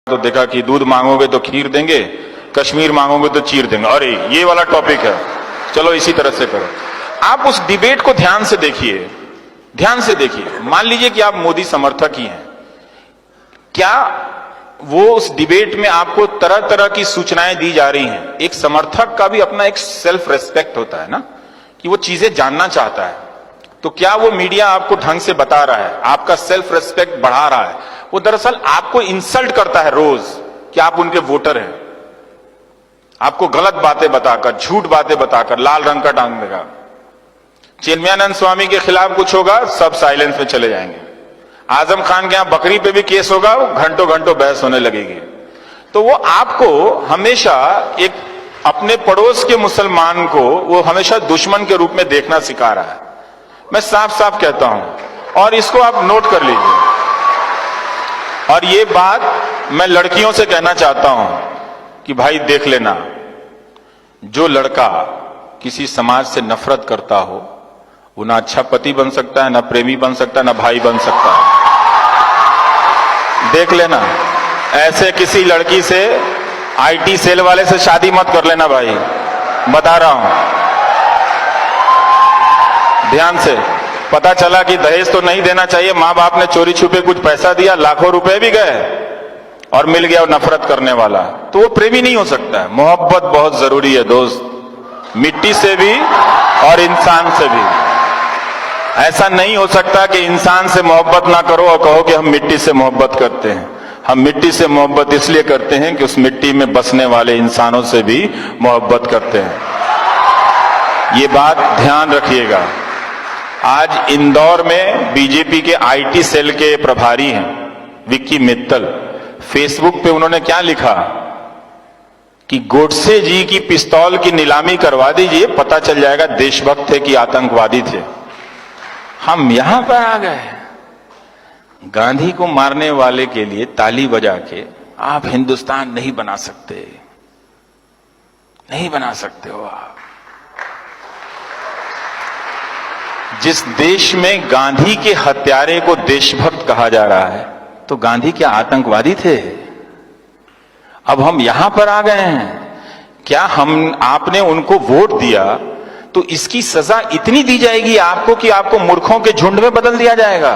तो देखा कि दूध मांगोगे तो खीर देंगे, कश्मीर मांगोगे तो चीर देंगे। अरे ये वाला टॉपिक है, चलो इसी तरह से करो। आप उस डिबेट को ध्यान से देखिए, ध्यान से देखिए। मान लीजिए कि आप मोदी समर्थक ही हैं, क्या वो उस डिबेट में आपको तरह तरह की सूचनाएं दी जा रही हैं? एक समर्थक का भी अपना एक सेल्फ रेस्पेक्ट होता है ना, कि वो चीजें जानना चाहता है। तो क्या वो मीडिया आपको ढंग से बता रहा है, आपका सेल्फ रेस्पेक्ट बढ़ा रहा है? वो दरअसल आपको इंसल्ट करता है रोज कि आप उनके वोटर हैं, आपको गलत बातें बताकर, झूठ बातें बताकर लाल रंग का टांग देगा। चिन्मयानंद स्वामी के खिलाफ कुछ होगा, सब साइलेंस में चले जाएंगे। आजम खान के यहां बकरी पे भी केस होगा, घंटों घंटों बहस होने लगेगी। तो वो आपको हमेशा एक अपने पड़ोस के मुसलमान को वो हमेशा दुश्मन के रूप में देखना सिखा रहा है। मैं साफ साफ कहता हूं, और इसको आप नोट कर लीजिए। और ये बात मैं लड़कियों से कहना चाहता हूं कि भाई देख लेना, जो लड़का किसी समाज से नफरत करता हो वो ना अच्छा पति बन सकता है, ना प्रेमी बन सकता है, ना भाई बन सकता है। देख लेना, ऐसे किसी लड़की से, आईटी सेल वाले से शादी मत कर लेना भाई, बता रहा हूं ध्यान से। पता चला कि दहेज तो नहीं देना चाहिए, मां बाप ने चोरी छुपे कुछ पैसा दिया, लाखों रुपए भी गए और मिल गया नफरत करने वाला, तो वो प्रेमी नहीं हो सकता है। मोहब्बत बहुत जरूरी है दोस्त, मिट्टी से भी और इंसान से भी। ऐसा नहीं हो सकता कि इंसान से मोहब्बत ना करो और कहो कि हम मिट्टी से मोहब्बत करते हैं। हम मिट्टी से मोहब्बत इसलिए करते हैं कि उस मिट्टी में बसने वाले इंसानों से भी मोहब्बत करते हैं। ये बात ध्यान रखिएगा। आज इंदौर में बीजेपी के आईटी सेल के प्रभारी हैं विक्की मित्तल, फेसबुक पे उन्होंने क्या लिखा कि गोडसे जी की पिस्तौल की नीलामी करवा दीजिए, पता चल जाएगा देशभक्त थे कि आतंकवादी थे। हम यहां पर आ गए, गांधी को मारने वाले के लिए ताली बजा के आप हिंदुस्तान नहीं बना सकते, नहीं बना सकते हो आप। जिस देश में गांधी के हत्यारे को देशभक्त कहा जा रहा है, तो गांधी क्या आतंकवादी थे? अब हम यहां पर आ गए हैं, क्या हम आपने उनको वोट दिया तो इसकी सजा इतनी दी जाएगी आपको कि आपको मूर्खों के झुंड में बदल दिया जाएगा?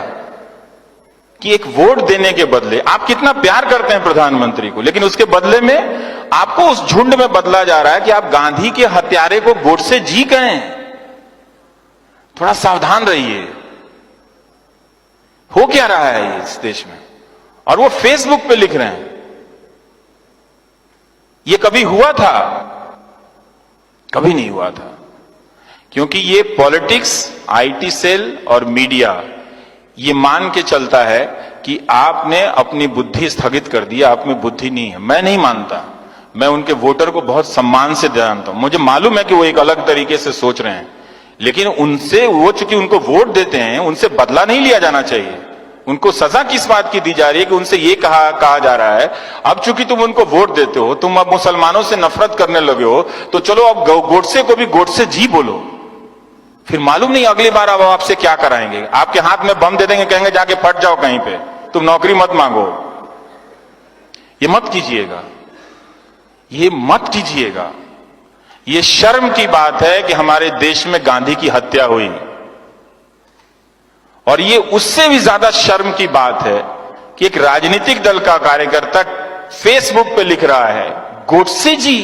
कि एक वोट देने के बदले, आप कितना प्यार करते हैं प्रधानमंत्री को, लेकिन उसके बदले में आपको उस झुंड में बदला जा रहा है कि आप गांधी के हत्यारे को गोडसे जी कहें। थोड़ा सावधान रहिए, हो क्या रहा है इस देश में। और वो फेसबुक पे लिख रहे हैं, ये कभी हुआ था? कभी नहीं हुआ था। क्योंकि ये पॉलिटिक्स, आईटी सेल और मीडिया ये मान के चलता है कि आपने अपनी बुद्धि स्थगित कर दी, आप में बुद्धि नहीं है। मैं नहीं मानता, मैं उनके वोटर को बहुत सम्मान से जानता हूं, मुझे मालूम है कि वो एक अलग तरीके से सोच रहे हैं, लेकिन उनसे, वो चूंकि उनको वोट देते हैं, उनसे बदला नहीं लिया जाना चाहिए। उनको सजा किस बात की दी जा रही है कि उनसे ये कहा जा रहा है, अब चूंकि तुम उनको वोट देते हो, तुम अब मुसलमानों से नफरत करने लगे हो, तो चलो अब गोडसे को भी गोडसे जी बोलो। फिर मालूम नहीं अगली बार अब आपसे क्या कराएंगे, आपके हाथ में बम दे देंगे, कहेंगे जाके फट जाओ कहीं पे, तुम नौकरी मत मांगो। ये मत कीजिएगा, ये मत कीजिएगा। ये शर्म की बात है कि हमारे देश में गांधी की हत्या हुई, और ये उससे भी ज्यादा शर्म की बात है कि एक राजनीतिक दल का कार्यकर्ता फेसबुक पे लिख रहा है गोडसे जी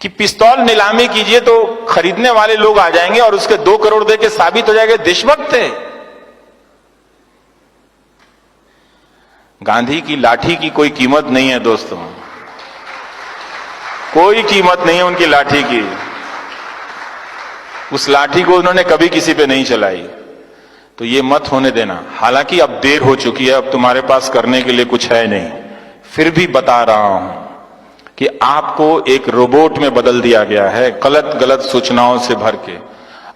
कि पिस्तौल नीलामी कीजिए तो खरीदने वाले लोग आ जाएंगे और उसके 2 करोड़ दे के साबित हो जाएगा देशभक्त थे। गांधी की लाठी की कोई कीमत नहीं है दोस्तों, कोई कीमत नहीं है उनकी लाठी की। उस लाठी को उन्होंने कभी किसी पे नहीं चलाई, तो ये मत होने देना। हालांकि अब देर हो चुकी है, अब तुम्हारे पास करने के लिए कुछ है नहीं, फिर भी बता रहा हूं कि आपको एक रोबोट में बदल दिया गया है, गलत सूचनाओं से भर के।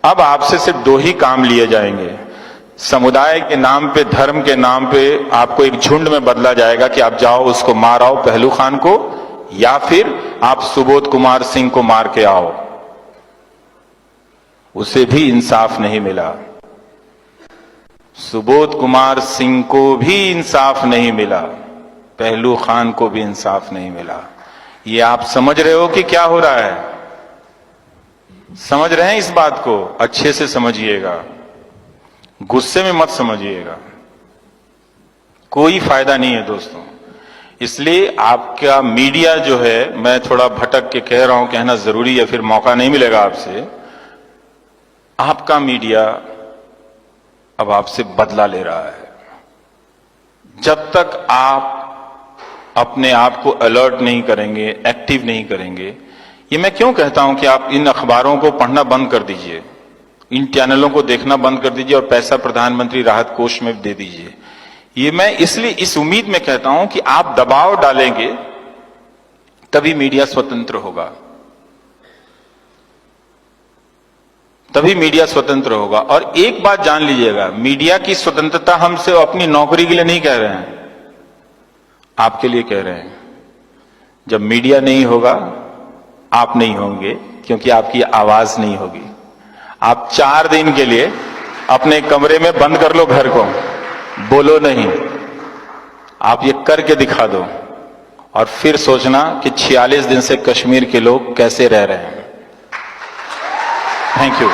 अब आपसे सिर्फ 2 ही काम लिए जाएंगे, समुदाय के नाम पे, धर्म के नाम पे आपको एक झुंड में बदला जाएगा कि आप जाओ उसको मार आओ, पहलू खान को, या फिर आप सुबोध कुमार सिंह को मार के आओ। उसे भी इंसाफ नहीं मिला, सुबोध कुमार सिंह को भी इंसाफ नहीं मिला। पहलू खान को भी इंसाफ नहीं मिला। ये आप समझ रहे हो कि क्या हो रहा है? समझ रहे हैं इस बात को? अच्छे से समझिएगा, गुस्से में मत समझिएगा, कोई फायदा नहीं है दोस्तों। इसलिए आपका मीडिया जो है, मैं थोड़ा भटक के कह रहा हूं, कहना जरूरी है, फिर मौका नहीं मिलेगा आपसे। आपका मीडिया अब आपसे बदला ले रहा है। जब तक आप अपने आप को अलर्ट नहीं करेंगे, एक्टिव नहीं करेंगे, ये मैं क्यों कहता हूं कि आप इन अखबारों को पढ़ना बंद कर दीजिए, इन चैनलों को देखना बंद कर दीजिए और पैसा प्रधानमंत्री राहत कोष में दे दीजिए। ये मैं इसलिए इस उम्मीद में कहता हूं कि आप दबाव डालेंगे तभी मीडिया स्वतंत्र होगा, तभी मीडिया स्वतंत्र होगा। और एक बात जान लीजिएगा, मीडिया की स्वतंत्रता हम सिर्फ अपनी नौकरी के लिए नहीं कह रहे हैं, आपके लिए कह रहे हैं। जब मीडिया नहीं होगा, आप नहीं होंगे, क्योंकि आपकी आवाज नहीं होगी। आप 4 दिन के लिए अपने कमरे में बंद कर लो घर को, बोलो नहीं। आप ये करके दिखा दो और फिर सोचना कि 46 दिन से कश्मीर के लोग कैसे रह रहे हैं। Thank you.